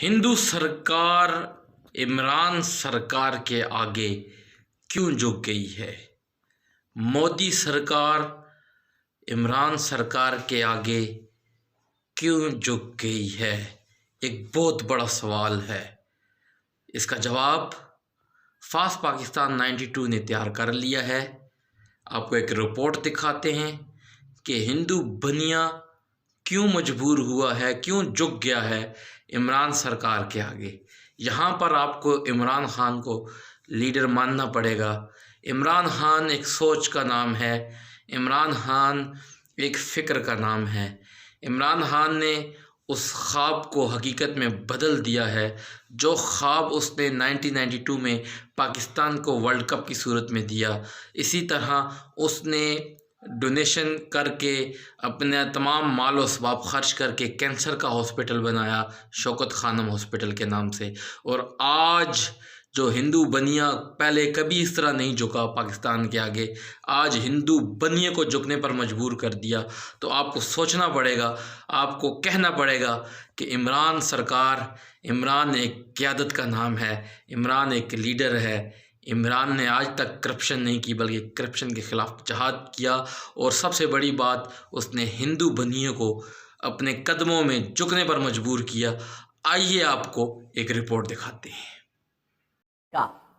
हिंदू सरकार इमरान सरकार के आगे क्यों झुक गई है? मोदी सरकार इमरान सरकार के आगे क्यों झुक गई है? एक बहुत बड़ा सवाल है। इसका जवाब फास्ट पाकिस्तान 92 ने तैयार कर लिया है। आपको एक रिपोर्ट दिखाते हैं कि हिंदू बनिया क्यों मजबूर हुआ है, क्यों झुक गया है इमरान सरकार के आगे। यहाँ पर आपको इमरान खान को लीडर मानना पड़ेगा। इमरान खान एक सोच का नाम है, इमरान खान एक फ़िक्र का नाम है। इमरान खान ने उस ख्वाब को हकीकत में बदल दिया है जो ख्वाब उसने 1992 में पाकिस्तान को वर्ल्ड कप की सूरत में दिया। इसी तरह उसने डोनेशन करके अपने तमाम माल व सबाब खर्च करके कैंसर का हॉस्पिटल बनाया, शौकत खानम हॉस्पिटल के नाम से। और आज जो हिंदू बनिया पहले कभी इस तरह नहीं झुका पाकिस्तान के आगे, आज हिंदू बनिए को झुकने पर मजबूर कर दिया। तो आपको सोचना पड़ेगा, आपको कहना पड़ेगा कि इमरान सरकार, इमरान एक क़यादत का नाम है, इमरान एक लीडर है। इमरान ने आज तक करप्शन नहीं की बल्कि करप्शन के ख़िलाफ़ जहाद किया। और सबसे बड़ी बात, उसने हिंदू बनिए को अपने कदमों में झुकने पर मजबूर किया। आइए आपको एक रिपोर्ट दिखाते हैं।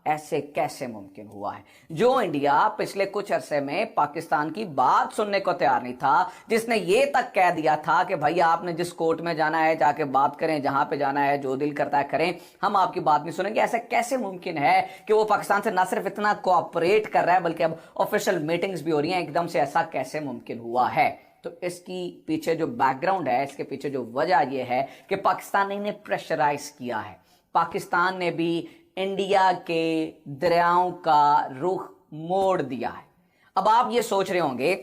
ऐसे कैसे मुमकिन हुआ है? जो इंडिया पिछले कुछ अरसे में पाकिस्तान की बात सुनने को तैयार नहीं था, जिसने ये तक कह दिया था कि भाई आपने जिस कोर्ट में जाना है जाके बात करें, जहां पे जाना है जो दिल करता है करें, हम आपकी बात नहीं सुनेंगे। ऐसा कैसे मुमकिन है कि वो पाकिस्तान से न सिर्फ इतना कोऑपरेट कर रहा है बल्कि अब ऑफिशियल मीटिंग्स भी हो रही हैं? एकदम से ऐसा कैसे मुमकिन हुआ है? तो इसकी पीछे जो बैकग्राउंड है, इसके पीछे जो वजह यह है कि पाकिस्तान ने इन्हें प्रेशराइज किया है। पाकिस्तान ने भी इंडिया के दरियाओं का रुख मोड़ दिया है। अब आप ये सोच रहे होंगे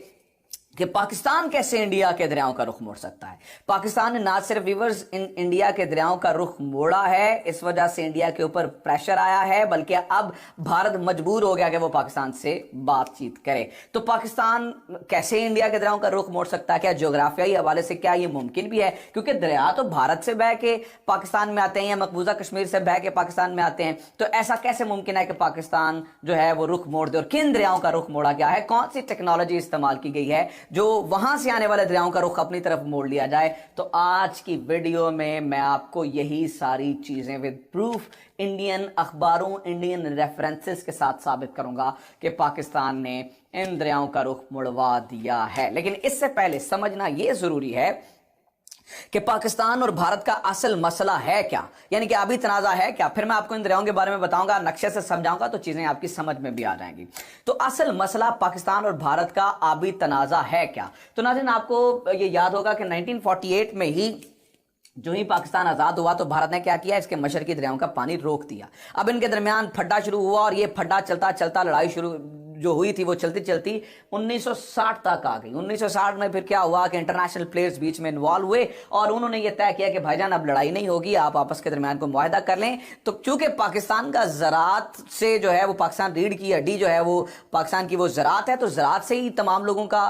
कि पाकिस्तान कैसे इंडिया के दरियाओं का रुख मोड़ सकता है? पाकिस्तान ने ना सिर्फ व्यूअर्स इंडिया के दरियाओं का रुख मोड़ा है, इस वजह से इंडिया के ऊपर प्रेशर आया है, बल्कि अब भारत मजबूर हो गया कि वो पाकिस्तान से बातचीत करे। तो पाकिस्तान कैसे इंडिया के दरियाओं का रुख मोड़ सकता है? क्या ज्योग्राफियाई हवाले से क्या ये मुमकिन भी है? क्योंकि दरिया तो भारत से बह के पाकिस्तान में आते हैं या मकबूजा कश्मीर से बह के पाकिस्तान में आते हैं। तो ऐसा कैसे मुमकिन है कि पाकिस्तान जो है वो रुख मोड़ दे? और किन दरियाओं का रुख मोड़ा गया है? कौन सी टेक्नोलॉजी इस्तेमाल की गई है जो वहां से आने वाले दरियाओं का रुख अपनी तरफ मोड़ लिया जाए? तो आज की वीडियो में मैं आपको यही सारी चीजें विद प्रूफ, इंडियन अखबारों, इंडियन रेफरेंसेस के साथ साबित करूंगा कि पाकिस्तान ने इन दरियाओं का रुख मुड़वा दिया है। लेकिन इससे पहले समझना यह जरूरी है कि पाकिस्तान और भारत का असल मसला है क्या, यानी कि अभी तनाजा है क्या। फिर मैं आपको इन दरियाओं के बारे में बताऊंगा, नक्शे से समझाऊंगा तो चीजें आपकी समझ में भी आ जाएंगी। तो असल मसला पाकिस्तान और भारत का आबी तनाजा है क्या? तो नाज़रीन, आपको ये याद होगा कि 1948 में ही जो ही पाकिस्तान आजाद हुआ तो भारत ने क्या किया, इसके मशरकी दरियाओं का पानी रोक दिया। अब इनके दरमियान फड्डा शुरू हुआ और ये फड्डा चलता चलता लड़ाई शुरू जो हुई थी वो चलती चलती 1960 तक आ गई। 1960 में फिर क्या हुआ कि इंटरनेशनल प्लेयर्स बीच में इन्वॉल्व हुए और उन्होंने ये तय किया कि भाईजान अब लड़ाई नहीं होगी, आप आपस के दरमियान को मुआहदा कर लें। तो चूंकि पाकिस्तान का ज़रात से जो है वो पाकिस्तान रीढ़ की हड्डी जो है वो पाकिस्तान की वो ज़रात है, तो ज़रात से ही तमाम लोगों का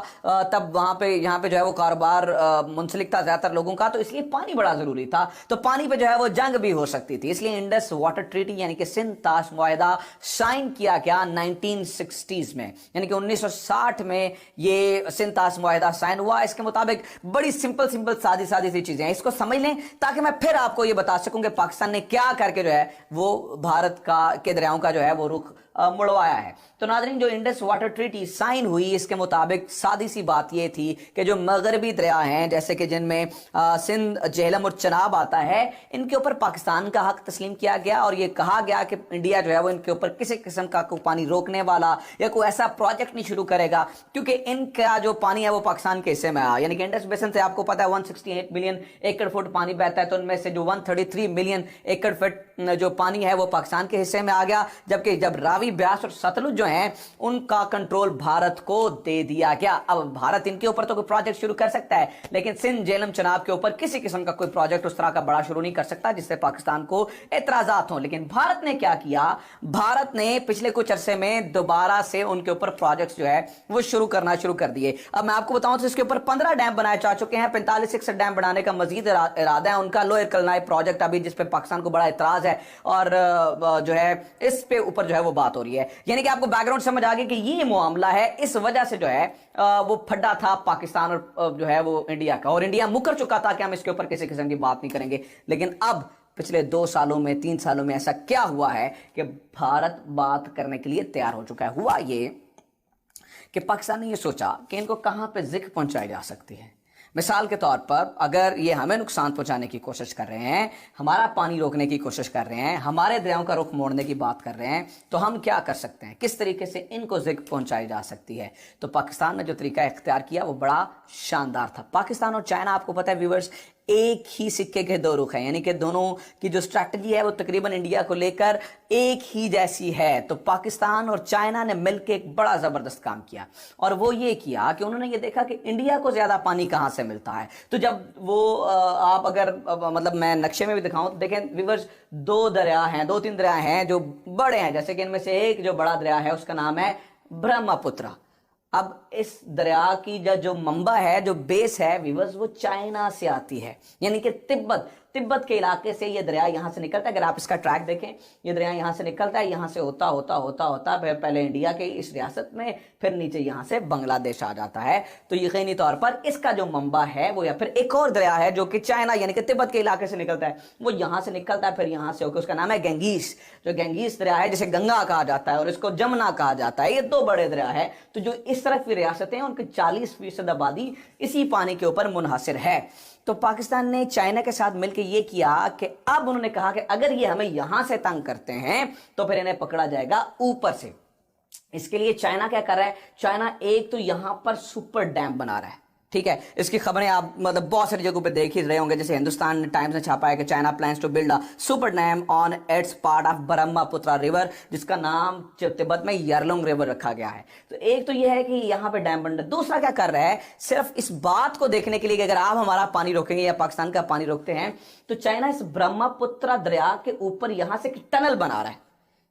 तब वहाँ पे यहाँ पे जो है वो कारोबार मुंसलिक था ज़्यादातर लोगों का, तो इसलिए पानी बड़ा ज़रूरी था। तो पानी पे जो है वो जंग भी हो सकती थी, इसलिए इंडस वाटर ट्रीटी यानी कि सिंध ताश मुआहदा साइन किया गया 1960 में, यानी कि 1960 में ये सिंध ताश मुआहदा साइन हुआ। इसके मुताबिक बड़ी सिंपल सादी सी चीजें हैं, इसको समझ लें ताकि मैं फिर आपको ये बता सकूं कि पाकिस्तान ने क्या करके जो है वो भारत का के दरियाओं का जो है वो रुख मुड़वाया है। तो नाज़रीन, जो इंडस वाटर ट्रीटी साइन हुई, इसके मुताबिक सादी सी बात यह थी कि जो मगरबी दरिया हैं, जैसे कि जिनमें सिंध, झेलम और चनाब आता है, इनके ऊपर पाकिस्तान का हक तस्लीम किया गया और ये कहा गया कि इंडिया जो है वो इनके ऊपर किसी किस्म का कोई पानी रोकने वाला या कोई ऐसा प्रोजेक्ट नहीं शुरू करेगा, क्योंकि इनका जो पानी है वो पाकिस्तान के हिस्से में आया। यानी कि इंडस बेसिन से आपको पता है 168 मिलियन एकड़ फुट पानी बहता है, तो उनमें से जो 133 मिलियन एकड़ फुट जो पानी है वो पाकिस्तान के हिस्से में आ गया, जबकि जब रावी, ब्यास और सतलुज जो हैं उनका कंट्रोल भारत को दे दिया गया। अब भारत इनके ऊपर तो कोई प्रोजेक्ट शुरू कर सकता है, लेकिन सिंध, झेलम, चनाब के ऊपर किसी किस्म का कोई प्रोजेक्ट उस तरह का बड़ा शुरू नहीं कर सकता जिससे पाकिस्तान को एतराजात हों। लेकिन भारत ने क्या किया, भारत ने पिछले कुछ अरसे में दोबारा से से उनके ऊपर प्रोजेक्ट्स जो है वो शुरू कर दिए। अब मैं आपको बताऊं तो इसके ऊपर 15 डैम बनाए जा चुके हैं, 45 डैम बनाने का मजीद इरादा है उनका। लोअर कलनाई प्रोजेक्ट अभी जिस पे पाकिस्तान को बड़ा इतराज है और जो है इस पे ऊपर जो है वो बात हो रही है। यानी कि आपको बैकग्राउंड समझ आ गई कि ये मामला है, इस वजह से जो है वो फड्डा था पाकिस्तान और जो है वो इंडिया का, और इंडिया मुकर चुका था कि हम इसके ऊपर किसी किस्म की बात नहीं करेंगे। लेकिन अब पिछले 2 सालों में 3 सालों में ऐसा क्या हुआ है कि भारत बात करने के लिए तैयार हो चुका है। हुआ ये कि पाकिस्तान ने ये सोचा कि इनको कहां पे जिक पहुंचाई जा सकती है। मिसाल के तौर पर अगर ये हमें नुकसान पहुंचाने की कोशिश कर रहे हैं, हमारा पानी रोकने की कोशिश कर रहे हैं, हमारे दरियाओं का रुख मोड़ने की बात कर रहे हैं, तो हम क्या कर सकते हैं, किस तरीके से इनको जिक पहुंचाई जा सकती है। तो पाकिस्तान ने जो तरीका इख्तियार किया वो बड़ा शानदार था। पाकिस्तान और चाइना, आपको पता है व्यूअर्स, एक ही सिक्के के 2 रुख हैं, यानी कि दोनों की जो स्ट्रैटेजी है वो तकरीबन इंडिया को लेकर एक ही जैसी है। तो पाकिस्तान और चाइना ने मिलकर एक बड़ा जबरदस्त काम किया, और वो ये किया कि उन्होंने ये देखा कि इंडिया को ज्यादा पानी कहां से मिलता है। तो जब वो आप अगर मतलब मैं नक्शे में भी दिखाऊं तो देखें व्यूअर्स, 2-3 दरिया हैं जो बड़े हैं, जैसे कि इनमें से एक जो बड़ा दरिया है उसका नाम है ब्रह्मपुत्र। अब इस दरिया की जो मंबा है, जो बेस है व्यूअर्स, वो चाइना से आती है, यानी कि तिब्बत के इलाके से ये दरिया यहां से निकलता है। अगर आप इसका ट्रैक देखें, ये दरिया यहां से निकलता है, यहां से होता फिर पहले इंडिया के इस रियासत में, फिर नीचे यहां से बांग्लादेश आ जाता है। तो यकीनी तौर पर इसका जो मंबा है वो, या फिर एक और दरिया है जो कि चाइना यानी कि तिब्बत के इलाके से निकलता है, वो यहां से निकलता है, फिर यहां से होकर, उसका नाम है गंगीस। जो गंगीस दरिया है, जिसे गंगा कहा जाता है और इसको जमुना कहा जाता है, ये 2 बड़े दरिया है। तो जो इस तरफ की रियासतें, उनकी 40% आबादी इसी पानी के ऊपर मुनहसर है। तो पाकिस्तान ने चाइना के साथ मिलकर यह किया कि अब उन्होंने कहा कि अगर ये हमें यहां से तंग करते हैं तो फिर इन्हें पकड़ा जाएगा ऊपर से। इसके लिए चाइना क्या कर रहा है, चाइना एक तो यहां पर सुपर डैम बना रहा है, ठीक है। इसकी खबरें आप मतलब बहुत सारी जगहों पे देख ही रहे होंगे, जैसे हिंदुस्तान टाइम्स ने छापा है कि China plans to build a super dam on its part of Brahmaputra river, जिसका नाम तिब्बत में यारलुंग रिवर रखा गया है। तो एक तो यह है कि यहाँ पे डैम बन रहा है। दूसरा क्या कर रहा है, सिर्फ इस बात को देखने के लिए कि अगर आप हमारा पानी रोकेंगे या पाकिस्तान का पानी रोकते हैं, तो चाइना इस ब्रह्मपुत्र दरिया के ऊपर यहां से एक टनल बना रहा है,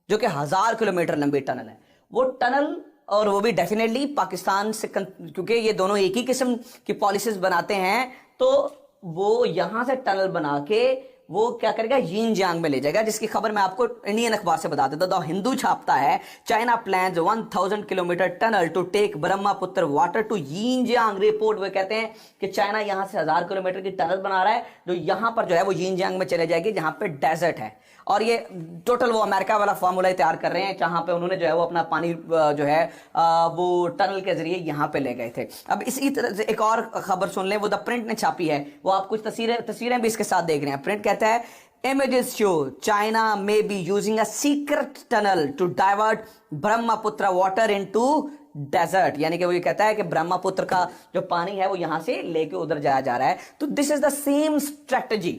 जो कि 1000 किलोमीटर लंबी टनल है। वो टनल, और वो भी डेफिनेटली पाकिस्तान से, क्योंकि ये दोनों एक ही किस्म की पॉलिसीज बनाते हैं, तो वो यहां से टनल बना के वो क्या करेगा, यिनजियांग में ले जाएगा, जिसकी खबर मैं आपको इंडियन अखबार से बता देता हूं। द हिंदू छापता है, China plans 1000 kilometre tunnel to take Brahmaputra water to Yinjiang report. वो कहते हैं कि चाइना यहां से 1000 किलोमीटर की टनल बना रहा है, जो यहां पर जो है वो यिनजियांग में चले जाएगी, जहां पे डेजर्ट है। और ये टोटल वो अमेरिका वाला फार्मूला तैयार कर रहे हैं, जहां पे उन्होंने जो है वो अपना पानी जो है वो टनल के जरिए यहां पे ले गए थे। अब इसी तरह से एक और खबर सुन लें, वो द प्रिंट ने छापी है, वो आप कुछ तस्वीरें भी इसके साथ देख रहे हैं। प्रिंट कहता है, images show China may be using a secret tunnel to divert Brahmaputra water into desert. यानी कि वो ये कहता है कि ब्रह्मपुत्र का जो पानी है वो यहां से लेके उधर जाया जा रहा है। तो this is the same strategy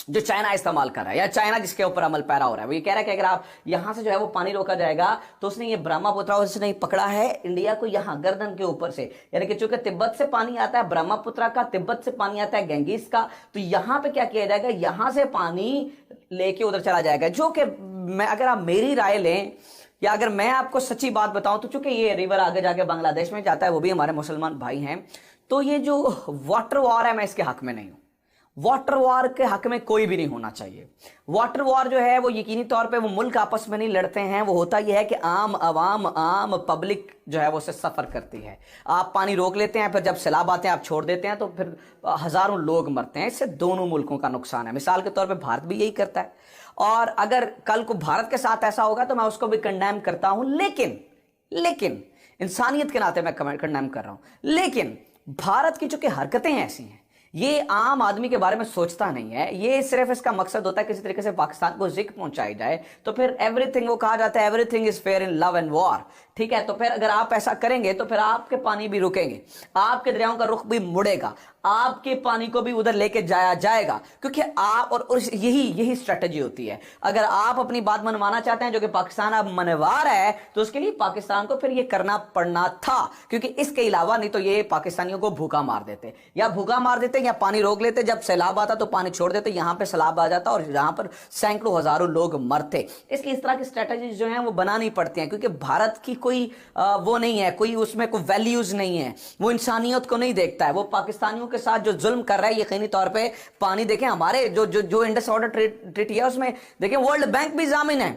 जो चाइना इस्तेमाल कर रहा है, या चाइना जिसके ऊपर अमल पैरा हो रहा है। वो ये कह रहा है कि अगर आप यहां से जो है वो पानी रोका जाएगा, तो उसने ये ब्रह्मपुत्र उसने पकड़ा है इंडिया को यहां गर्दन के ऊपर से, यानी कि चूंकि तिब्बत से पानी आता है ब्रह्मपुत्र का, तिब्बत से पानी आता है गंगीस का, तो यहां पे क्या किया जाएगा, यहां से पानी लेके उधर चला जाएगा। जो कि मैं, अगर आप मेरी राय लें या अगर मैं आपको सच्ची बात बताऊं, तो चूंकि ये रिवर आगे जाके बांग्लादेश में जाता है, वो भी हमारे मुसलमान भाई हैं, तो ये जो वाटर वॉर है मैं इसके हक में नहीं हूं। वाटर वॉर के हक में कोई भी नहीं होना चाहिए। वाटर वॉर जो है वो यकीनी तौर पे वो मुल्क आपस में नहीं लड़ते हैं, वो होता यह है कि आम आवाम, आम पब्लिक जो है वो उससे सफर करती है। आप पानी रोक लेते हैं, फिर जब सैलाब आते हैं आप छोड़ देते हैं, तो फिर हजारों लोग मरते हैं। इससे दोनों मुल्कों का नुकसान है। मिसाल के तौर पर भारत भी यही करता है, और अगर कल को भारत के साथ ऐसा होगा तो मैं उसको भी कंडेम करता हूं, लेकिन इंसानियत के नाते मैं कंडेम कर रहा हूं। लेकिन भारत की चूंकि हरकतें ऐसी हैं, ये आम आदमी के बारे में सोचता नहीं है, ये सिर्फ इसका मकसद होता है किसी तरीके से पाकिस्तान को जिक पहुंचाई जाए, तो फिर एवरीथिंग, वो कहा जाता है everything is fair in love and war, ठीक है। तो फिर अगर आप ऐसा करेंगे तो फिर आपके पानी भी रुकेंगे, आपके दरियाओं का रुख भी मुड़ेगा, आपके पानी को भी उधर लेके जाया जाएगा, क्योंकि आप और यही स्ट्रेटजी होती है। अगर आप अपनी बात मनवाना चाहते हैं, जो कि पाकिस्तान अब मनवा रहा है, तो उसके लिए पाकिस्तान को फिर ये करना पड़ना था, क्योंकि इसके अलावा नहीं तो ये पाकिस्तानियों को भूखा मार देते, या पानी रोक लेते, जब सैलाब आता तो पानी छोड़ देते, यहां पे सैलाब आ जाता और यहां पर सैकड़ों हजारों लोग मरते। इसलिए इस तरह की स्ट्रेटजीज जो हैं वो बनानी पड़ती हैं, क्योंकि भारत की कोई वो नहीं है, कोई उसमें कोई वैल्यूज नहीं है, वो इंसानियत को नहीं देखता है। वो पाकिस्तानियों के साथ जो जुल्म कर रहा है यकीनी तौर पे, पानी देखें हमारे जो इंडस वाटर ट्रीटी है उसमें देखें वर्ल्ड बैंक भी जामिन है,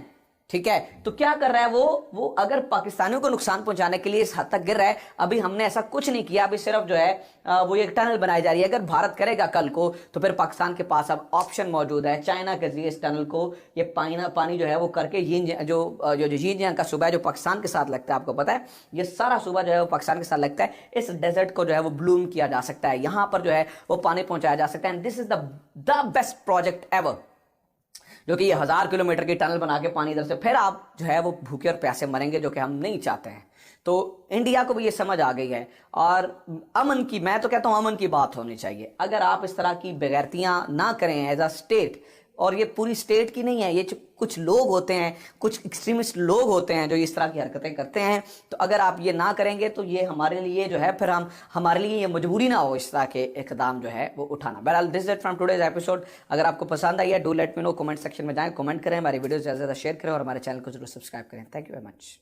ठीक है। तो क्या कर रहा है वो अगर पाकिस्तानियों को नुकसान पहुंचाने के लिए इस हद तक गिर रहा है। अभी हमने ऐसा कुछ नहीं किया, अभी सिर्फ जो है वो एक टनल बनाई जा रही है। अगर भारत करेगा कल को तो फिर पाकिस्तान के पास अब ऑप्शन मौजूद है, चाइना के जरिए इस टनल को ये पानी जो है वो करके जो यिनजियांग का सूबा है जो पाकिस्तान के साथ लगता है, आपको पता है ये सारा सूबा जो है वो पाकिस्तान के साथ लगता है, इस डेजर्ट को जो है वो ब्लूम किया जा सकता है, यहां पर जो है वो पानी पहुंचाया जा सकता है। And this is the best project ever, जो कि ये 1000 किलोमीटर की टनल बना के पानी इधर से, फिर आप जो है वो भूखे और प्यासे मरेंगे, जो कि हम नहीं चाहते हैं। तो इंडिया को भी ये समझ आ गई है, और अमन की, मैं तो कहता हूं अमन की बात होनी चाहिए। अगर आप इस तरह की बेगैरतियां ना करें एज अ स्टेट, और ये पूरी स्टेट की नहीं है, ये कुछ लोग होते हैं, कुछ एक्सट्रीमिस्ट लोग होते हैं जो इस तरह की हरकतें करते हैं, तो अगर आप ये ना करेंगे तो ये हमारे लिए जो है फिर हमारे लिए ये मजबूरी ना हो इस तरह के इकदाम जो है वो उठाना। बहरहाल this is from today's episode. अगर आपको पसंद आई है do let me know, comment section में जाएं, कमेंट करें, हमारी वीडियो ज़्यादा से ज़्यादा शेयर करें और हमारे चैनल को जरूर सब्सक्राइब करें। Thank you very much.